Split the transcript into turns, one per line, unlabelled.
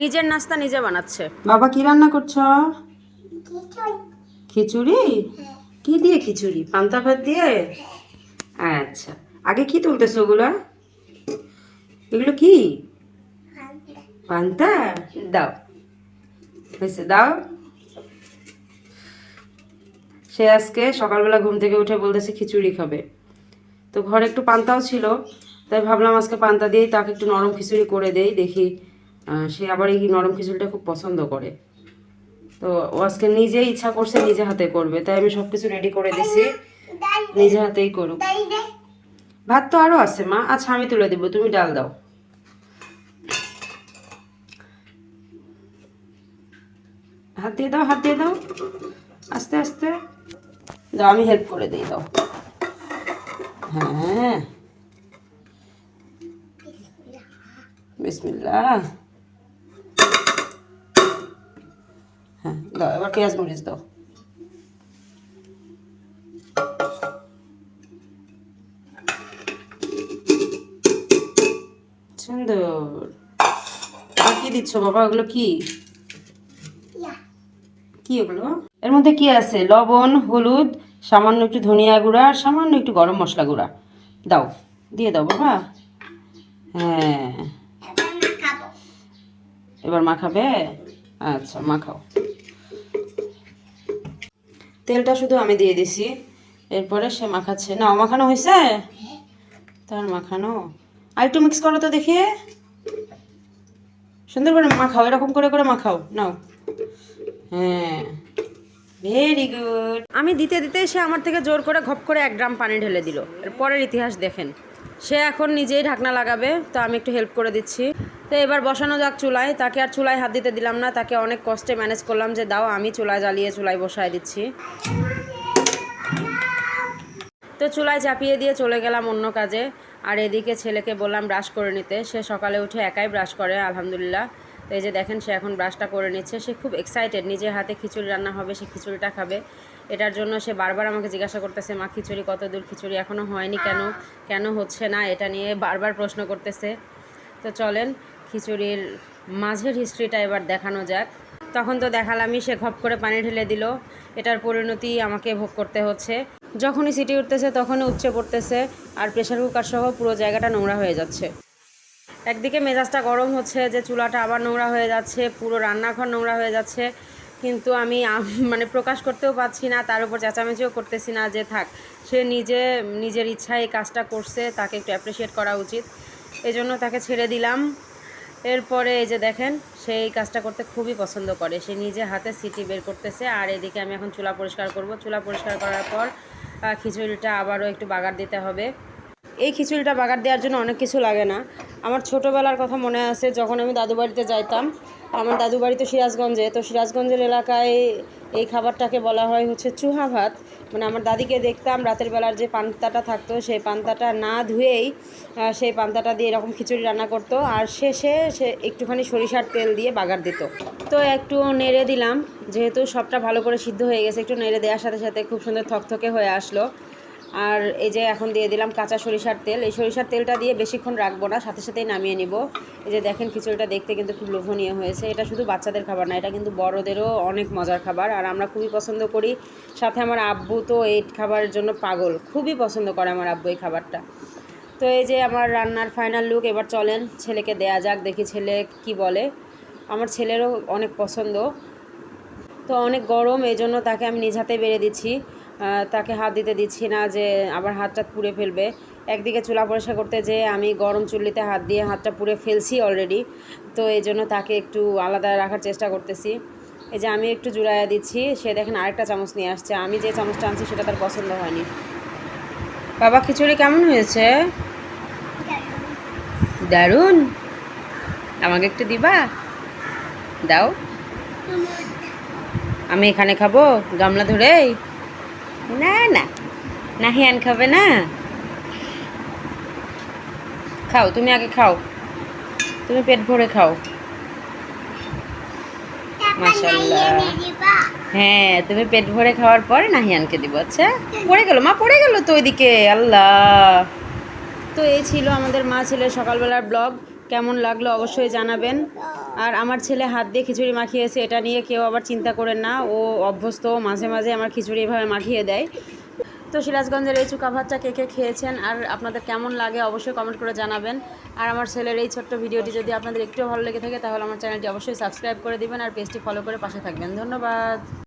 নিজের নাস্তা নিজে বানাচ্ছে।
বাবা কি রান্না করছো? খিচুড়ি। কি দিয়ে খিচুড়ি? পান্তা ভাত দিয়ে? আচ্ছা, আগে কি তুলতেছো ওগুলা? এগুলো কি? পান্তা। দাও, হয়েছে, দাও। সে আজকে সকালবেলা ঘুম থেকে উঠে বলতেছে খিচুড়ি খাবে। তো ঘরে একটু পান্তাও ছিল, তাই ভাবলাম আজকে পান্তা দিয়েই তাকে একটু নরম খিচুড়ি করে দেই, দেখি সে আবার এই নরম খিচুড়িটা খুব পছন্দ করে। তো ও আজকে নিজেই ইচ্ছা করছে নিজে হাতে করবে, তাই আমি সব কিছু রেডি করে দিছি, নিজে হাতেই করুক। ভাত তো আরও আছে মা। আচ্ছা আমি তুলে দিব, তুমি ডাল দাও। হাত দিয়ে দাও, হাত দিয়ে দাও, আস্তে আস্তে দাও, আমি হেল্প করে দিই, দাও। হ্যাঁ, বিসমিল্লাহ। হ্যাঁ দাও, এবার পেঁয়াজ মরিচ দাও। সুন্দর। আর কি দিচ্ছ বাবা? ওগুলো কি কি ওগুলো? এর মধ্যে কি আছে? লবণ, হলুদ, সামান্য একটু ধনিয়া গুঁড়া আর সামান্য একটু গরম মশলা গুঁড়া। দাও, দিয়ে দাও বাবা। হ্যাঁ, এবার মাখাবে? আচ্ছা মাখাও। তেলটা শুধু আমি দিয়ে দিছি, এরপরে সে মাখাচ্ছে। নাও, মাখানো হয়েছে? তার মাখানো আর একটু মিক্স করো তো দেখি। সুন্দর করে মাখাও, এরকম করে করে মাখাও। নাও। হ্যাঁ, ভেরি গুড।
আমি দিতে দিতেই সে আমার থেকে জোর করে ঘপ করে 1 ড্রাম পানি ঢেলে দিল। এর পরের ইতিহাস দেখেন। সে এখন নিজেই ঢাকনা লাগাবে, তো আমি একটু হেল্প করে দিচ্ছি। তো এবার বসানো যাক চুলায়। তাকে আর চুলায় হাত দিতে দিলাম না, তাকে অনেক কষ্টে ম্যানেজ করলাম যে দাও আমি চুলায় জ্বালিয়ে চুলায় বসায় দিচ্ছি। তো চুলায় চাপিয়ে দিয়ে চলে গেলাম অন্য কাজে। আর এদিকে ছেলেকে বললাম ব্রাশ করে নিতে। সে সকালে উঠে একাই ব্রাশ করে আলহামদুলিল্লাহ। তো এই যে দেখেন সে এখন ব্রাশটা করে নিচ্ছে। সে খুব এক্সাইটেড, নিজের হাতে খিচুড়ি রান্না হবে, সে খিচুড়িটা খাবে। এটার জন্য সে বারবার আমাকে জিজ্ঞাসা করতেছে, মা খিচুড়ি কত দূর, খিচুড়ি এখনও হয়নি কেন, কেন হচ্ছে না, এটা নিয়ে বারবার প্রশ্ন করতেছে। তো চলেন খিচুড়ির মাঝের হিস্ট্রিটা এবার দেখানো যাক। তখন তো দেখালামই, সে ঘপ করে পানি ঢেলে দিল। এটার পরিণতি আমাকে ভোগ করতে হচ্ছে। যখনই সিটি উঠতেছে তখনই উপচে পড়তেছে, আর প্রেশার কুকার সহ পুরো জায়গাটা নোংরা হয়ে যাচ্ছে। একদিকে মেজাজটা গরম হচ্ছে যে চুলাটা আবার নোংরা হয়ে যাচ্ছে, পুরো রান্নাঘর নোংরা হয়ে যাচ্ছে, কিন্তু আমি মানে প্রকাশ করতেও পারছি না, তার উপর চেঁচামেচিও করতেছি না যে থাক, সে নিজের ইচ্ছায় এই কাজটা করছে, তাকে একটু অ্যাপ্রিসিয়েট করা উচিত। এই জন্য তাকে ছেড়ে দিলাম। এরপরে এই যে দেখেন সে এই কাজটা করতে খুবই পছন্দ করে, সে নিজে হাতে সিটি বের করতেছে। আর এদিকে আমি এখন চুলা পরিষ্কার করব। চুলা পরিষ্কার করার পর খিচুড়িটা আবারও একটু বাগার দিতে হবে। এই খিচুড়িটা বাগার দেওয়ার জন্য অনেক কিছু লাগে না। আমার ছোটোবেলার কথা মনে আছে, যখন আমি দাদু বাড়িতে যাইতাম। আমার দাদু বাড়ি তো সিরাজগঞ্জে, তো সিরাজগঞ্জের এলাকায় এই খাবারটাকে বলা হয় হচ্ছে চুহা ভাত। মানে আমার দাদিকে দেখতাম রাতের বেলার যে পান্তাটা থাকতো, সেই পান্তাটা না ধুয়েই সেই পান্তাটা দিয়ে এরকম খিচুড়ি রান্না করতো, আর শেষে সে একটুখানি সরিষার তেল দিয়ে বাগার দিত। তো একটু নেড়ে দিলাম, যেহেতু সবটা ভালো করে সিদ্ধ হয়ে গেছে, একটু নেড়ে দেওয়ার সাথে সাথে খুব সুন্দর থকথকে হয়ে আসলো। আর এই যে এখন দিয়ে দিলাম কাঁচা সরিষার তেল। এই সরিষার তেলটা দিয়ে বেশিক্ষণ রাখবো না, সাথে সাথেই নামিয়ে নিব। এই যে দেখেন খিচুড়িটা দেখতে কিন্তু খুব লোভনীয় হয়েছে। এটা শুধু বাচ্চাদের খাবার না, এটা কিন্তু বড়দেরও অনেক মজার খাবার, আর আমরা খুবই পছন্দ করি। সাথে আমার আব্বু তো এই খাবারের জন্য পাগল, খুবই পছন্দ করে আমার আব্বু এই খাবারটা। তো এই যে আমার রান্নার ফাইনাল লুক। এবার চলেন ছেলেকে দেয়া যাক, দেখি ছেলে কি বলে। আমার ছেলেরও অনেক পছন্দ। তো অনেক গরম, এই জন্য তাকে আমি নিজ হাতে বেড়ে দিচ্ছি, তাকে হাত দিতে দিচ্ছি না যে আবার হাতটা পুড়ে ফেলবে। একদিকে চুলা পরিষ্কার করতে যেয়ে আমি গরম চুল্লিতে হাত দিয়ে হাতটা পুড়ে ফেলছি অলরেডি। তো এই জন্য তাকে একটু আলাদা রাখার চেষ্টা করতেছি। এই যে আমি একটু জুড়াইয়া দিচ্ছি, সে দেখেন আরেকটা চামচ নিয়ে আসছে। আমি যে চামচটা আনছি সেটা তার পছন্দ হয়নি। বাবা খিচুড়ি কেমন হয়েছে? দারুণ। আমাকে একটু দিবা? দাও। আমি এখানে খাবো গামলা ধরেই? না না, নাহিয়ান খাবে না। খাও, তুমি আগে খাও, তুমি পেট ভরে খাও। মাশাআল্লাহ। হ্যাঁ, তুমি পেট ভরে খাওয়ার পরে নাহিয়ানকে দিব। আচ্ছা, পড়ে গেল মা, পড়ে গেল তো ওইদিকে। আল্লাহ। তো এই ছিল আমাদের মা ছেলের সকালবেলার ব্লগ। কেমন লাগলো অবশ্যই জানাবেন। আর আমার ছেলে হাত দিয়ে খিচুড়ি মাখিয়েছে, এটা নিয়ে কেউ আবার চিন্তা করেন না, ও অভ্যস্ত, মাঝে মাঝে আমার খিচুড়ি এভাবে মাখিয়ে দেয়। তো সিরাজগঞ্জের এই চুকা ভাতটা কে কে খেয়েছেন আর আপনাদের কেমন লাগে অবশ্যই কমেন্ট করে জানাবেন। আর আমার ছেলের এই ছোট্ট ভিডিওটি যদি আপনাদের একটু ভালো লেগে থাকে তাহলে আমার চ্যানেলটি অবশ্যই সাবস্ক্রাইব করে দিবেন আর পেজটি ফলো করে পাশে থাকবেন। ধন্যবাদ।